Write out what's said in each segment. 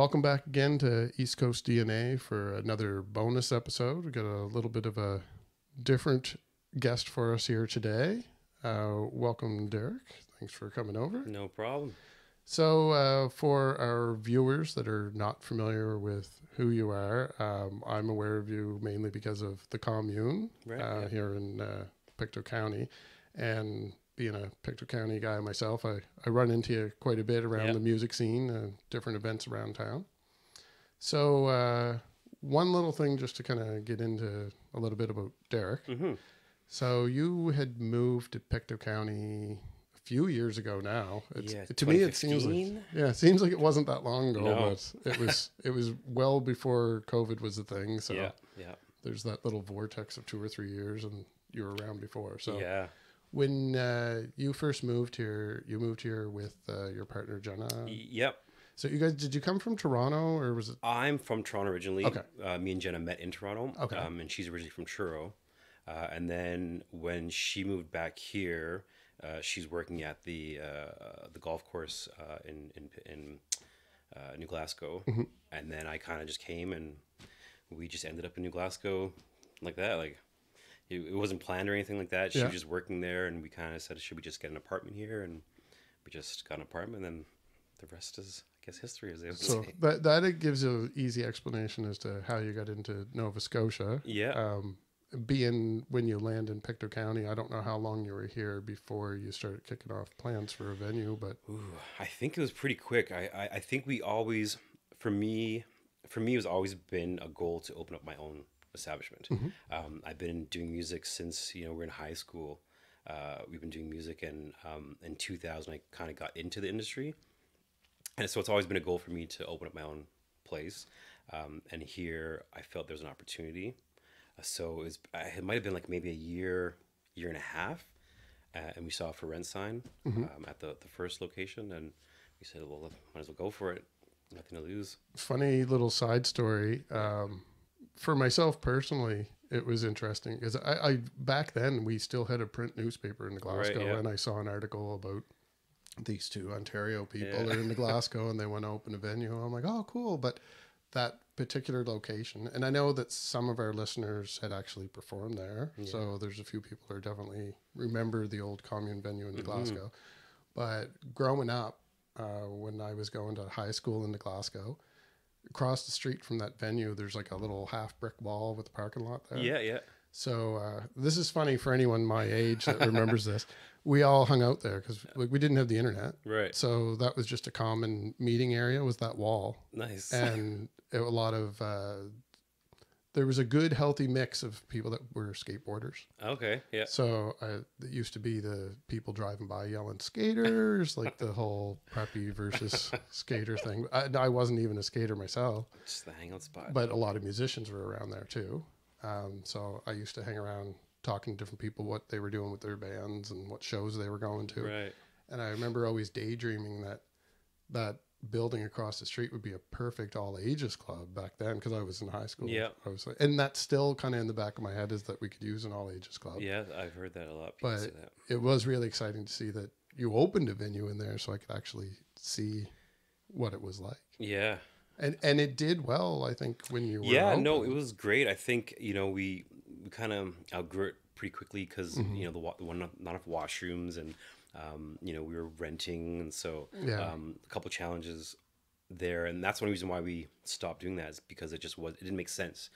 welcome back again to East Coast DNA for another bonus episode. We've got a little bit of a different guest for us here today. Welcome, Derrick. Thanks for coming over. No problem. So for our viewers that are not familiar with who you are, I'm aware of you mainly because of the Commune here in Pictou County. And being a Pictou County guy myself, I run into you quite a bit around the music scene, different events around town. So one little thing just to kind of get into a little bit about Derrick. Mm-hmm. So you had moved to Pictou County a few years ago now. To me, it seems like it wasn't that long ago, but it was well before COVID was a thing. So there's that little vortex of 2 or 3 years, and you were around before. So when you first moved here, you moved here with your partner Jenna. Yep. So you guys, did you come from Toronto, or was it? I'm from Toronto originally. Okay. Me and Jenna met in Toronto. Okay. And she's originally from Truro. And then when she moved back here, she's working at the golf course in New Glasgow. Mm-hmm. And then I kind of just came, and we just ended up in New Glasgow like that. Like it wasn't planned or anything like that. She was just working there, and we kind of said, should we just get an apartment here? And we just got an apartment, and the rest is, I guess, history, as they would say. So that gives you an easy explanation as to how you got into Nova Scotia. Yeah. Being when you land in Pictou County, I don't know how long you were here before you started kicking off plans for a venue, but I think it was pretty quick. I think we always, for me, it's always been a goal to open up my own establishment. Mm-hmm. I've been doing music since we're in high school. We've been doing music, and in 2000 I kind of got into the industry, and so it's always been a goal for me to open up my own place. And here I felt there was an opportunity. So it might have been like maybe a year and a half, and we saw a for rent sign at the first location, and we said, well, might as well go for it. Nothing to lose. Funny little side story. For myself personally, it was interesting because I back then we still had a print newspaper in Glasgow, and I saw an article about these two Ontario people are in Glasgow and they want to open a venue. I'm like, oh, cool, but that particular location, and I know that some of our listeners had actually performed there, so there's a few people who definitely remember the old Commune venue in Glasgow. But growing up, when I was going to high school in Glasgow, across the street from that venue, there's like a little half brick wall with a parking lot there. Yeah. So this is funny for anyone my age that remembers this. We all hung out there because we didn't have the internet. Right. So that was just a common meeting area, was that wall. Nice. And a lot of, there was a good healthy mix of people that were skateboarders. Okay, yeah. So it used to be the people driving by yelling skaters, like the whole preppy versus skater thing. I wasn't even a skater myself. Just the hangout spot. But a lot of musicians were around there too. So I used to hang around talking to different people, what they were doing with their bands and what shows they were going to. Right. And I remember always daydreaming that building across the street would be a perfect all ages club back then, because I was in high school. Yeah. And that's still kind of in the back of my head, is that we could use an all ages club. Yeah, I've heard that a lot. People say that. It was really exciting to see that you opened a venue in there, so I could actually see what it was like. Yeah. And it did well, I think, when you were open. No, it was great. I think, we kind of outgrew it pretty quickly because, not enough washrooms, and, we were renting. And so a couple challenges there. And that's one reason why we stopped doing that, is because it didn't make sense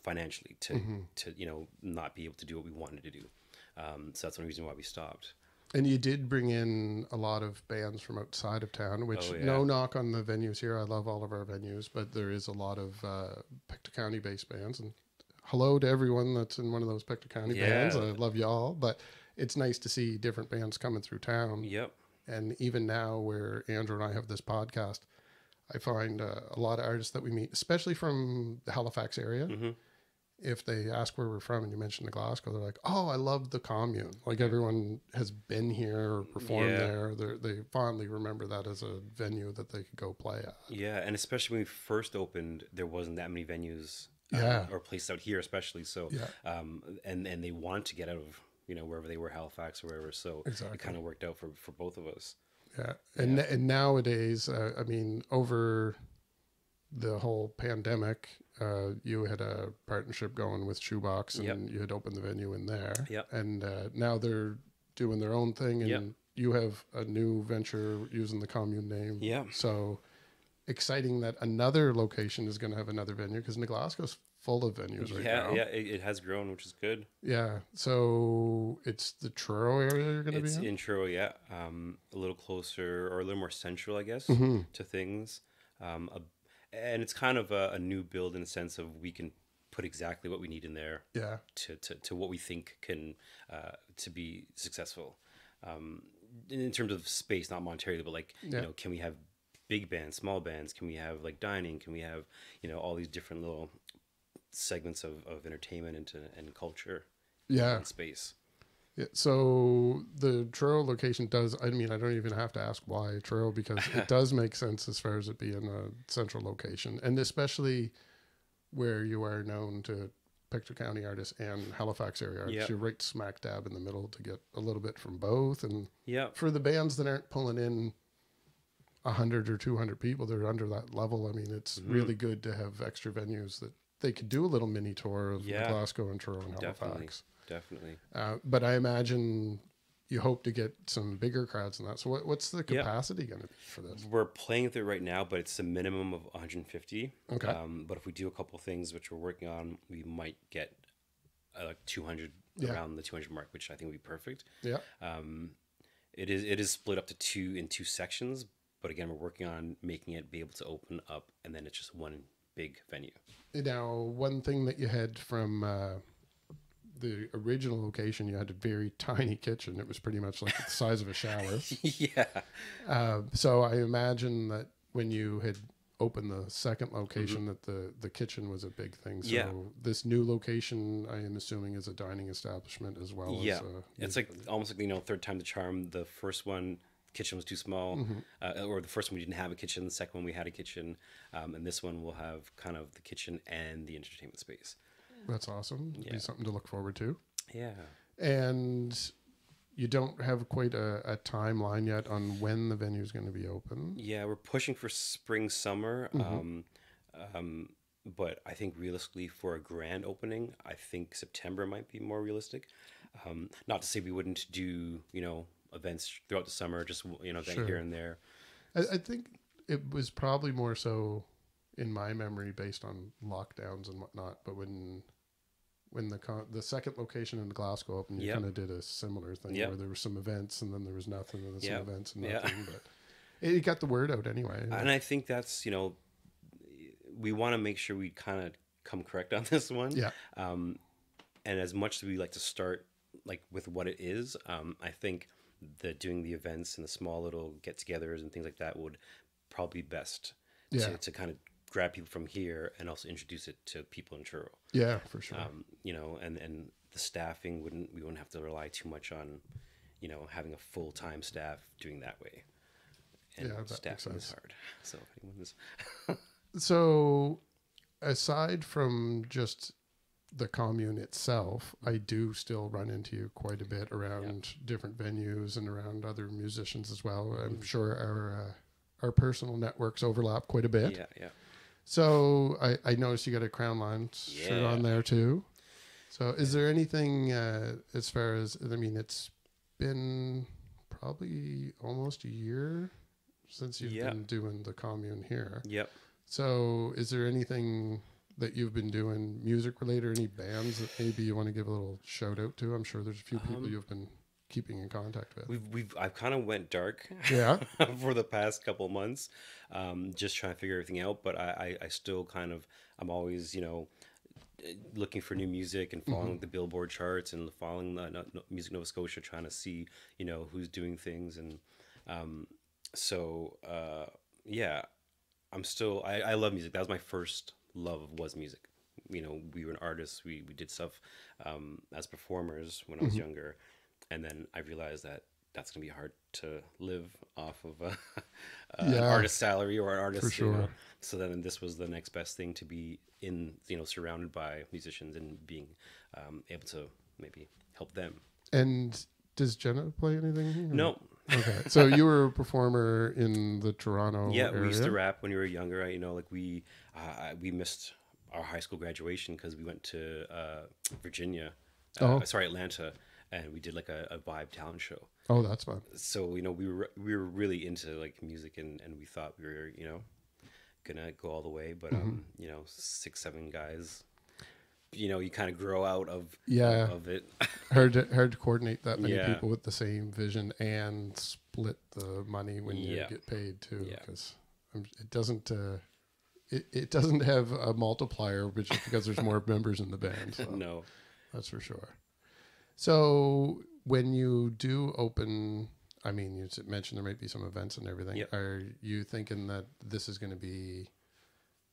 financially to not be able to do what we wanted to do. So that's one reason why we stopped. And you did bring in a lot of bands from outside of town, which no knock on the venues here. I love all of our venues, but there is a lot of Pictou County-based bands. And hello to everyone that's in one of those Pictou County bands. I love y'all, but it's nice to see different bands coming through town. Yep. And even now, where Andrew and I have this podcast, I find a lot of artists that we meet, especially from the Halifax area. Mm-hmm. If they ask where we're from and you mention the Glasgow, they're like, oh, I love the Commune. Like, everyone has been here or performed there. They fondly remember that as a venue that they could go play at. Yeah, and especially when we first opened, there wasn't that many venues or places out here especially. So, and they wanted to get out of, wherever they were, Halifax or wherever. So it kind of worked out for both of us. Yeah. And nowadays, over the whole pandemic, you had a partnership going with Shoebox, and you had opened the venue in there. Yep. And now they're doing their own thing, and you have a new venture using the Commune name. Yeah. So exciting that another location is going to have another venue, because Glasgow's full of venues right now. Yeah, it has grown, which is good. Yeah. So it's the Truro area you're going to be in? It's in Truro, yeah. A little closer, or a little more central, I guess, to things. And it's kind of a new build in the sense of we can put exactly what we need in there to what we think can to be successful. In terms of space, not monetarily, but like, you know, can we have big bands, small bands? Can we have like dining? Can we have, you know, all these different little segments of entertainment and culture and space? Yeah, so the Truro location does, I mean, I don't even have to ask why Truro, because it does make sense as far as it being a central location, and especially where you are known to Pictou County artists and Halifax area artists. You're right smack dab in the middle to get a little bit from both. And for the bands that aren't pulling in 100 or 200 people, they're under that level. I mean, it's really good to have extra venues that they could do a little mini tour of Glasgow and Truro and Halifax. Definitely. But I imagine you hope to get some bigger crowds than that. So what's the capacity going to be for this? We're playing with it right now, but it's a minimum of 150. Okay. But if we do a couple things, which we're working on, we might get 200 around the 200 mark, which I think would be perfect. Yeah. It is split up to two sections, but again, we're working on making it be able to open up, and then it's just one big venue. Now, one thing that you had from the original location, you had a very tiny kitchen. It was pretty much like the size of a shower. So I imagine that when you had opened the second location, that the kitchen was a big thing. So this new location, I am assuming, is a dining establishment as well. Yeah, it's like almost like, you know, third time the charm. The first one, kitchen was too small, or the first one we didn't have a kitchen. The second one we had a kitchen, and this one will have kind of the kitchen and the entertainment space. That's awesome. It'll be something to look forward to. Yeah. And you don't have quite a timeline yet on when the venue is going to be open. Yeah, we're pushing for spring, summer. But I think realistically for a grand opening, I think September might be more realistic. Not to say we wouldn't do, you know, events throughout the summer, just, you know, event here and there. I think it was probably more so in my memory based on lockdowns and whatnot. But when the second location in Glasgow opened, you kind of did a similar thing where there were some events and then there was nothing, and then some events and nothing. But it got the word out anyway. And I think that's, you know, we want to make sure we kind of come correct on this one. Yeah. And as much as we like to start like with what it is, I think that doing the events and the small little get-togethers and things like that would probably be best to kind of grab people from here and also introduce it to people in Truro. Yeah, for sure. You know, and the staffing we wouldn't have to rely too much on, you know, having a full-time staff doing that way. And staffing is hard. So if anyone is So aside from just the commune itself, I do still run into you quite a bit around different venues and around other musicians as well. I'm sure our personal networks overlap quite a bit. Yeah. So I noticed you got a Crown Line shirt on there too. So is there anything as far as, I mean, it's been probably almost a year since you've been doing the commune here. Yep. So is there anything that you've been doing music related, or any bands that maybe you want to give a little shout out to? I'm sure there's a few people you've been keeping in contact with. I've kind of went dark for the past couple of months, just trying to figure everything out, but I still kind of, I'm always, you know, looking for new music and following the Billboard charts and following the Music Nova Scotia, trying to see, you know, who's doing things. And I'm still, I love music. That was my first love, was music. You know, we were an artist. We did stuff as performers when I was younger. And then I realized that that's going to be hard to live off of an artist salary or an artist. For sure. You know? So then this was the next best thing, to be in, you know, surrounded by musicians and being able to maybe help them. And does Jenna play anything here? No, Okay. So you were a performer in the Toronto Yeah, we used to area? rap when we were younger. You know, like we missed our high school graduation because we went to Virginia, Oh, sorry, Atlanta, and we did like a vibe talent show. oh, that's fun. So you know, we were really into like music, and we thought we were, you know, gonna go all the way, but Hmm. you know, 6 7 guys, you know, you kind of grow out of Yeah. of it. Hard to coordinate that many Yeah, people with the same vision and split the money when you yeah, get paid too, yeah. because it doesn't. It doesn't have a multiplier, which is because there's more members in the band. So No. that's for sure. So when you do open, I mean, you mentioned there might be some events and everything. Yep. Are you thinking that this is going to be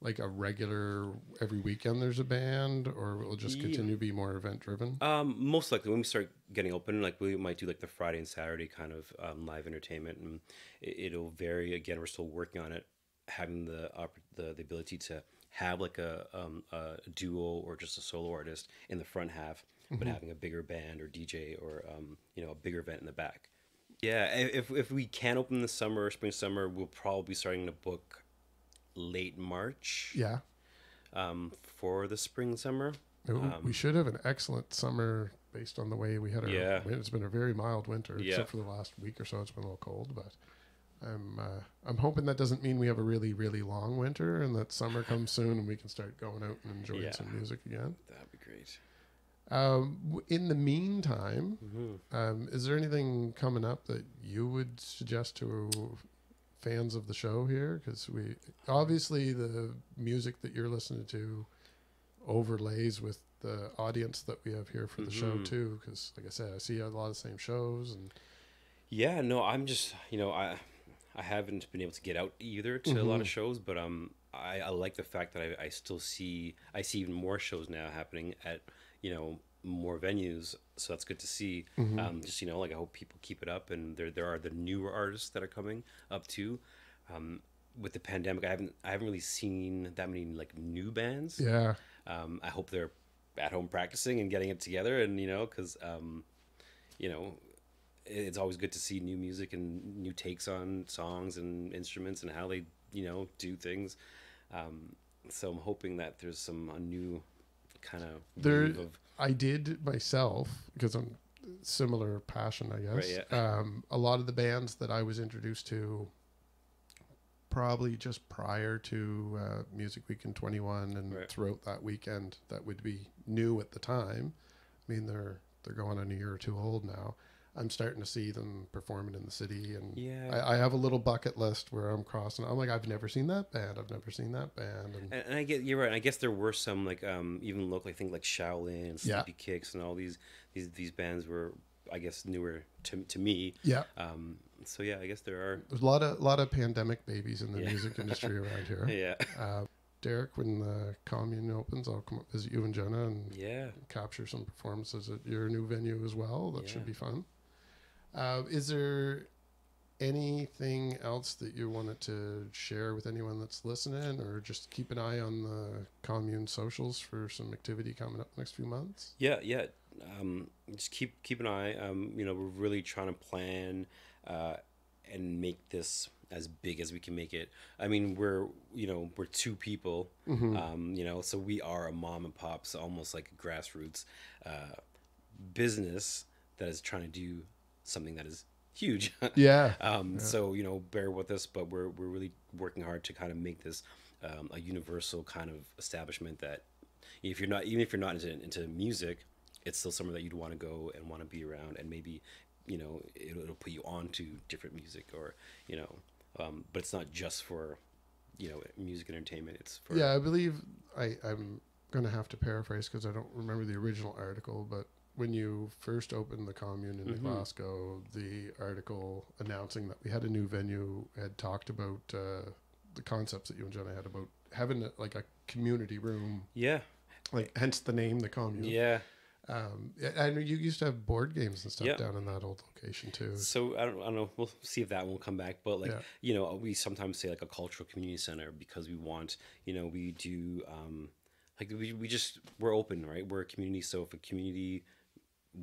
like a regular every weekend there's a band, or will it just Yeah. continue to be more event driven? Most likely when we start getting open, like we might do like the Friday and Saturday kind of live entertainment, and it'll vary. Again, we're still working on it, having the ability to have like a duo or just a solo artist in the front half, but Hmm. having a bigger band or DJ or you know, a bigger event in the back. Yeah, if we can open the summer, spring summer, we'll probably be starting to book late March Yeah. for the spring summer. Ooh, we Um, should have an excellent summer based on the way we had our. yeah, It's been a very mild winter, yeah. except for the last week or so. It's been a little cold, but I'm hoping that doesn't mean we have a really long winter and that summer comes soon and we can start going out and enjoying Yeah, some music again. that'd be great. In the meantime, Hmm. is there anything coming up that you would suggest to fans of the show here? Because we obviously the music that you're listening to overlays with the audience that we have here for the show Hmm. too. Because like I said, I see a lot of the same shows and. Yeah, no, I'm just, you know, I haven't been able to get out either to a lot Hmm. of shows, but I like the fact that I still see even more shows now happening at, you know, more venues, so that's good to see. Hmm. Just, you know, like I hope people keep it up, and there are the newer artists that are coming up too. Um, with the pandemic, I haven't really seen that many like new bands. Yeah. I hope they're at home practicing and getting it together, and you know, because you know, it's always good to see new music and new takes on songs and instruments and how they, you know, do things. So I'm hoping that there's some a new kind of There, wave of I did myself because I'm similar passion, I right. guess. Yeah. A lot of the bands that I was introduced to probably just prior to Music Week in 21 and Right. throughout that weekend that would be new at the time. I mean, they're going on a year or two old now. I'm starting to see them performing in the city, and Yeah. I have a little bucket list where I'm crossing. I'm like, I've never seen that band. I've never seen that band, and And I get you're right. I guess there were some like even locally, I think like Shaolin and yeah, Sleepy Kicks and all these bands were, I guess, newer to me. yeah. So yeah, I guess there are. There's a lot of pandemic babies in the Yeah. music industry around here. Yeah. Derrick, when the Commune opens, I'll come up visit you and Jenna and Yeah. capture some performances at your new venue as well. That Yeah. should be fun. Is there anything else that you wanted to share with anyone that's listening, or just keep an eye on the Commune socials for some activity coming up next few months? Yeah, yeah. Just keep an eye. You know, we're really trying to plan uh, and make this as big as we can make it. I mean, we're two people. Mm-hmm. You know, so we are a mom and pop, so almost like a grassroots business that is trying to do something that is huge. Yeah. So you know, bear with us, but we're really working hard to kind of make this a universal kind of establishment that if you're not, even if you're not into music, it's still somewhere that you'd want to go and want to be around, and maybe, you know, it'll put you on to different music, or you know, but it's not just for, you know, music and entertainment. It's for Yeah, I believe I'm going to have to paraphrase because I don't remember the original article, but when you first opened the Commune in Mhm. Glasgow, the article announcing that we had a new venue had talked about the concepts that you and Jenna had about having like a community room, yeah, like hence the name, the Commune. yeah. I know you used to have board games and stuff Yeah. down in that old location too. So I don't know. We'll see if that will come back. But like, Yeah. you know, we sometimes say like a cultural community center because we want, you know, we do like we're open, right? We're a community, so if a community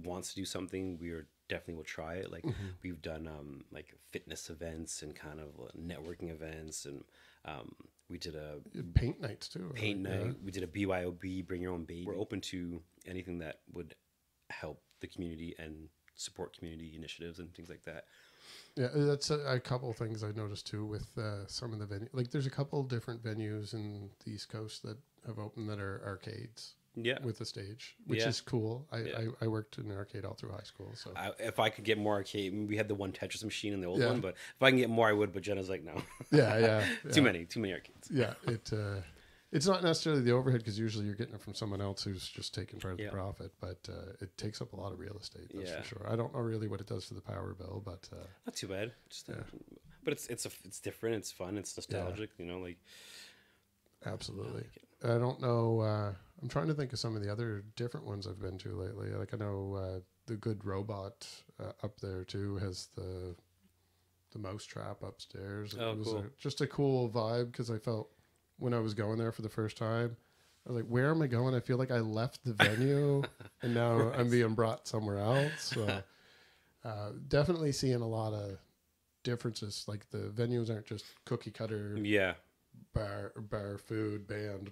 wants to do something, we're definitely will try it. Like we've done like fitness events and kind of networking events, and we did a paint nights too. Paint night. Yeah. We did a BYOB, bring your own baby. We're open to anything that would help the community and support community initiatives and things like that. Yeah, that's a couple of things I noticed too with some of the venues. Like there's a couple different venues in the East Coast that have opened that are arcades. Yeah, with a stage, which is cool. I worked in an arcade all through high school. So if I could get more arcade, we had the one Tetris machine in the old one, but if I can get more, I would. But Jenna's like, no. Too many arcades. Yeah, it's not necessarily the overhead because usually you're getting it from someone else who's just taking part of the profit, but it takes up a lot of real estate. That's for sure. I don't know really what it does to the power bill, but not too bad. Just, but it's different. It's fun. It's nostalgic. You know, like absolutely. I don't know. I'm trying to think of some of the other different ones I've been to lately. Like I know the Good Robot up there too has the Mousetrap upstairs. It was cool. Just a cool vibe because I felt when I was going there for the first time, I was like, where am I going? I feel like I left the venue and now I'm being brought somewhere else. So definitely seeing a lot of differences. Like the venues aren't just cookie cutter. Yeah. Bar food band.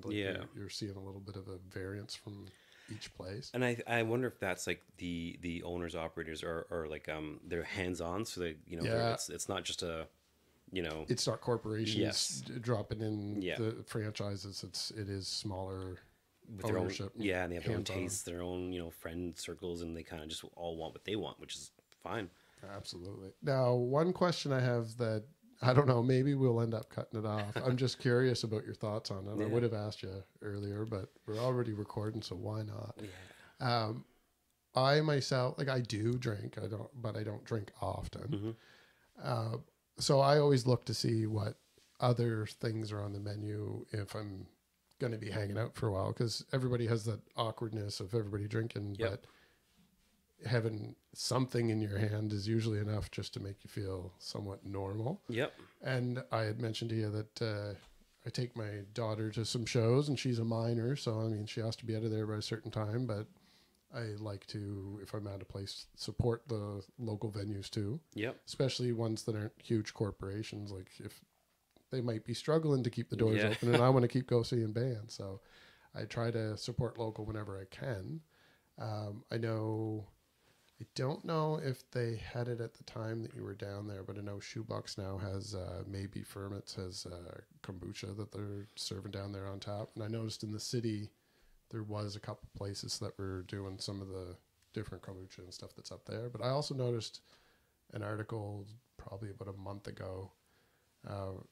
Like you're seeing a little bit of a variance from each place. And I wonder if that's like the owners, operators are like they're hands on, so they it's not just a it's not corporations dropping in the franchises. It is smaller with ownership. Their own, and they have their own tastes, their own friend circles, and they kind of just all want what they want, which is fine. Absolutely. Now, one question I have that I don't know, maybe we'll end up cutting it off. I'm just curious about your thoughts on it. Yeah. I would have asked you earlier, but we're already recording, so why not? Yeah. I myself, like I do drink, but I don't drink often. So I always look to see what other things are on the menu if I'm going to be hanging out for a while, because everybody has that awkwardness of everybody drinking, but having something in your hand is usually enough just to make you feel somewhat normal. Yep. And I had mentioned to you that I take my daughter to some shows, and she's a minor, so I mean she has to be out of there by a certain time, but I like to, if I'm at a place, support the local venues too. Yep. Especially ones that aren't huge corporations. Like if they might be struggling to keep the doors open, and I want to keep seeing bands, so I try to support local whenever I can. I don't know if they had it at the time that you were down there, but I know Shoebox now has Maybe Ferments has kombucha that they're serving down there on tap. And I noticed in the city there was a couple places that were doing some of the different kombucha and stuff that's up there. But I also noticed an article probably about a month ago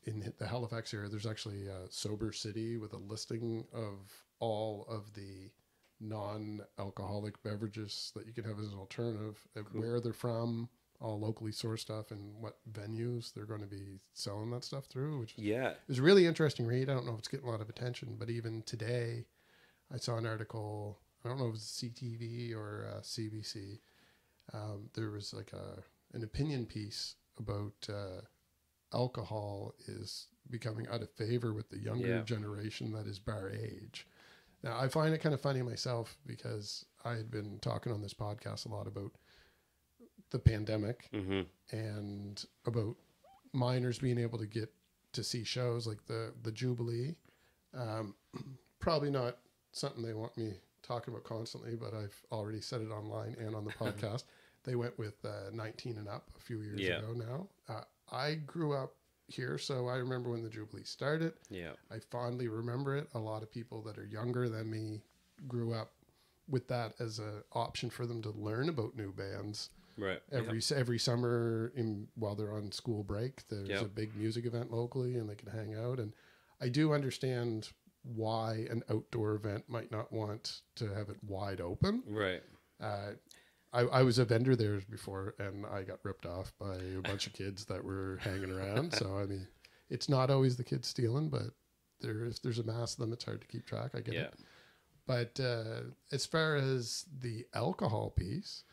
in the Halifax area. There's actually a Sober City with a listing of all of the non-alcoholic beverages that you can have as an alternative, where they're from, all locally sourced stuff, and what venues they're going to be selling that stuff through, which is a really interesting read. I don't know if it's getting a lot of attention, but even today I saw an article, I don't know if it was CTV or CBC, there was like an opinion piece about alcohol is becoming out of favor with the younger generation that is bar age. Now, I find it kind of funny myself because I had been talking on this podcast a lot about the pandemic and about minors being able to get to see shows like the Jubilee. Probably not something they want me talking about constantly, but I've already said it online and on the podcast. They went with 19 and up a few years ago now. I grew up here, so I remember when the Jubilee started. Yeah, I fondly remember it. A lot of people that are younger than me grew up with that as an option for them to learn about new bands. Right. Every summer, while they're on school break, there's a big music event locally, and they can hang out. And I do understand why an outdoor event might not want to have it wide open. Right. I was a vendor there before, and I got ripped off by a bunch of kids that were hanging around. So, I mean, it's not always the kids stealing, but if there's a mass of them, it's hard to keep track. I get it. But as far as the alcohol piece,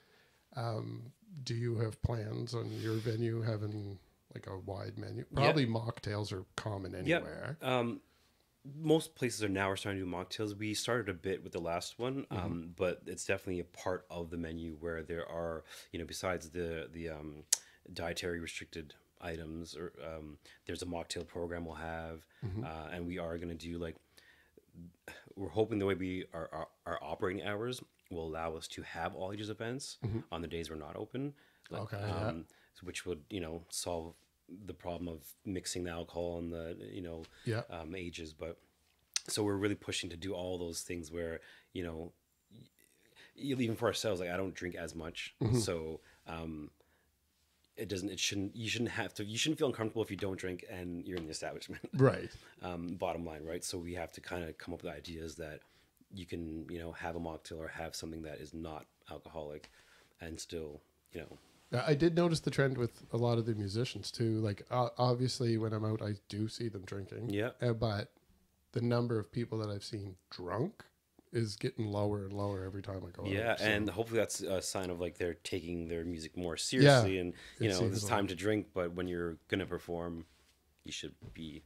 do you have plans on your venue having like a wide menu? Probably mocktails are common anywhere. most places are starting to do mocktails. We started a bit with the last one, but it's definitely a part of the menu where there are, besides the dietary restricted items, or there's a mocktail program we'll have, and we are going to do like, we're hoping the way our operating hours will allow us to have all ages events on the days we're not open. Okay. Which would solve the problem of mixing the alcohol and the ages. But so we're really pushing to do all those things where even for ourselves, like I don't drink as much, so you shouldn't feel uncomfortable if you don't drink and you're in the establishment. Right. Bottom line, right? So we have to kind of come up with ideas that you can have a mocktail or have something that is not alcoholic and still I did notice the trend with a lot of the musicians too. Like obviously when I'm out, I do see them drinking. Yeah. But the number of people that I've seen drunk is getting lower and lower every time I go out. Yeah, So, and hopefully that's a sign of like they're taking their music more seriously, and it seems it's time to drink. But when you're gonna perform, you should be.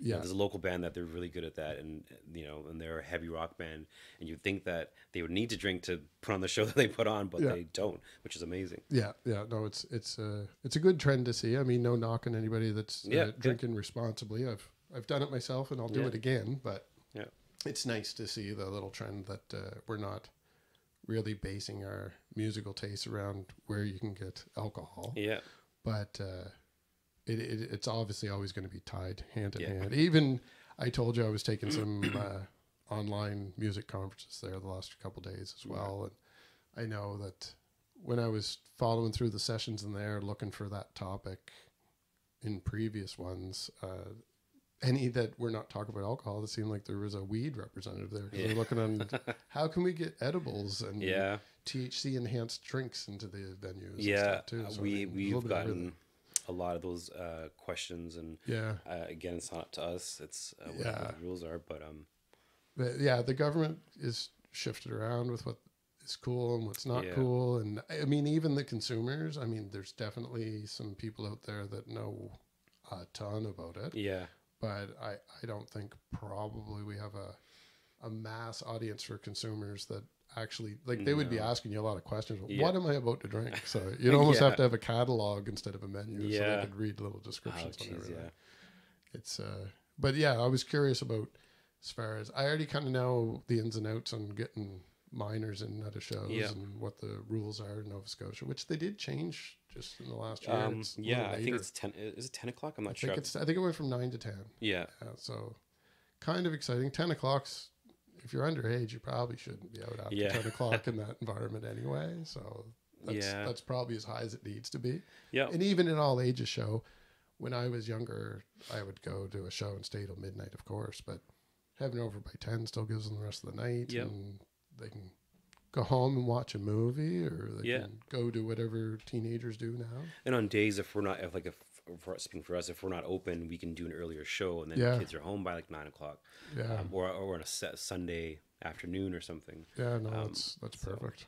There's a local band that they're really good at that, and and they're a heavy rock band, and you'd think that they would need to drink to put on the show that they put on, but they don't, which is amazing. Yeah. No, it's a good trend to see. I mean, no knock on anybody that's drinking responsibly. I've done it myself, and I'll do it again. But it's nice to see the little trend that we're not really basing our musical tastes around where you can get alcohol. Yeah, but. It's obviously always going to be tied hand in hand. Even I told you I was taking some online music conferences there the last couple of days as well, and I know that when I was following through the sessions in there, looking for that topic in previous ones, any that we're not talking about alcohol, it seemed like there was a weed representative there. They're looking on how can we get edibles and THC enhanced drinks into the venues. And stuff too. So we've gotten a lot of those questions, and again, it's not up to us, it's what the rules are, but the government is shifted around with what is cool and what's not cool, and I mean even the consumers, I mean there's definitely some people out there that know a ton about it, but I don't think probably we have a mass audience for consumers that actually like they would be asking you a lot of questions. What am I about to drink? So you'd almost have to have a catalog instead of a menu, so they could read little descriptions on everything. It's but I was curious about, as far as I already kind of know the ins and outs on getting minors in at a shows and what the rules are in Nova Scotia, which they did change just in the last year. I think it's 10. Is it 10 o'clock? I'm not sure. I think it went from 9 to 10. So kind of exciting. 10 o'clock's, if you're underage, you probably shouldn't be out after 10 o'clock in that environment anyway. So that's probably as high as it needs to be. Yeah. And even an all ages show, when I was younger, I would go to a show and stay till midnight, of course, but having over by 10 still gives them the rest of the night, and they can go home and watch a movie, or they can go do whatever teenagers do now. And on days if we're not, speaking for us, if we're not open, we can do an earlier show, and then the kids are home by like 9 o'clock. Or on a Sunday afternoon or something. That's perfect.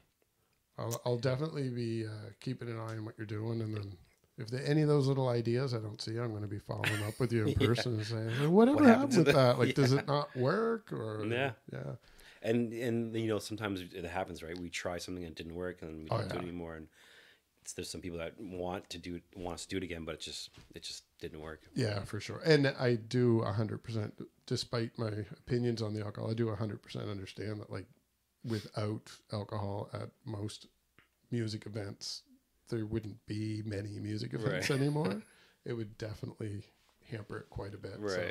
I'll definitely be keeping an eye on what you're doing, and then if any of those little ideas I don't see, I'm going to be following up with you in person and saying, whatever happened with that? Like, does it not work? Or And sometimes it happens, right? We try something and it didn't work, and we don't do it anymore. And there's some people that want us to do it again, but it just didn't work. Yeah, for sure. And I do 100%, despite my opinions on the alcohol, I do 100% understand that, like, without alcohol at most music events, there wouldn't be many music events anymore. It would definitely hamper it quite a bit. Right. So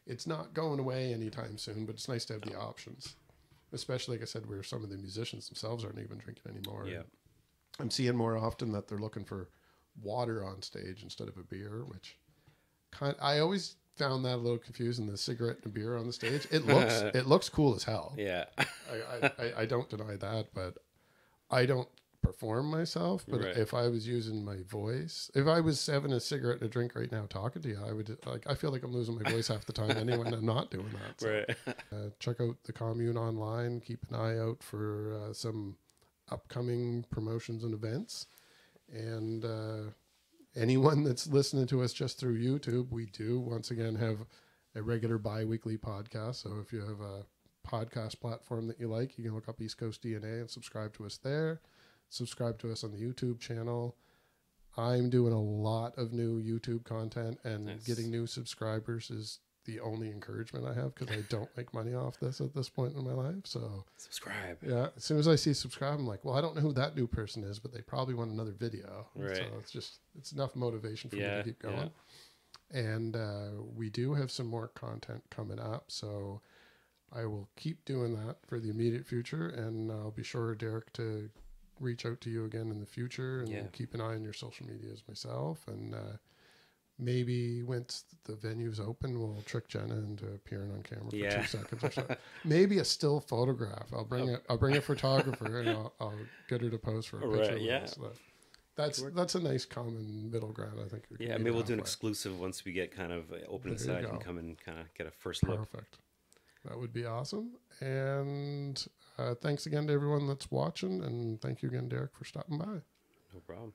it's not going away anytime soon, but it's nice to have the options, especially, like I said, where some of the musicians themselves aren't even drinking anymore. Yeah. I'm seeing more often that they're looking for water on stage instead of a beer, which I always found that a little confusing, the cigarette and beer on the stage. It looks cool as hell. Yeah. I don't deny that, but I don't perform myself. But if I was using my voice, if I was having a cigarette and a drink right now talking to you, I would I feel like I'm losing my voice half the time anyway, and I'm not doing that. So, check out the Commune online. Keep an eye out for some upcoming promotions and events, and anyone that's listening to us just through YouTube, we do once again have a regular bi-weekly podcast. So if you have a podcast platform that you like, you can look up East Coast DNA and subscribe to us there. Subscribe to us on the YouTube channel. I'm doing a lot of new YouTube content, and getting new subscribers is the only encouragement I have, because I don't make money off this at this point in my life. So subscribe. Yeah, as soon as I see subscribe, I'm like, well, I don't know who that new person is, but they probably want another video. Right. So it's enough motivation for me to keep going. And we do have some more content coming up, so I will keep doing that for the immediate future, and I'll be sure, Derrick, to reach out to you again in the future, and keep an eye on your social medias myself. And maybe once the venue's open, we'll trick Jenna into appearing on camera for 2 seconds or so. Maybe a still photograph. I'll bring a photographer, and I'll get her to pose for a picture with us. That's a nice common middle ground, I think. Maybe we'll do an exclusive once we get kind of open inside. You can come and kind of get a first look. Perfect. That would be awesome. And thanks again to everyone that's watching, and thank you again, Derrick, for stopping by. No problem.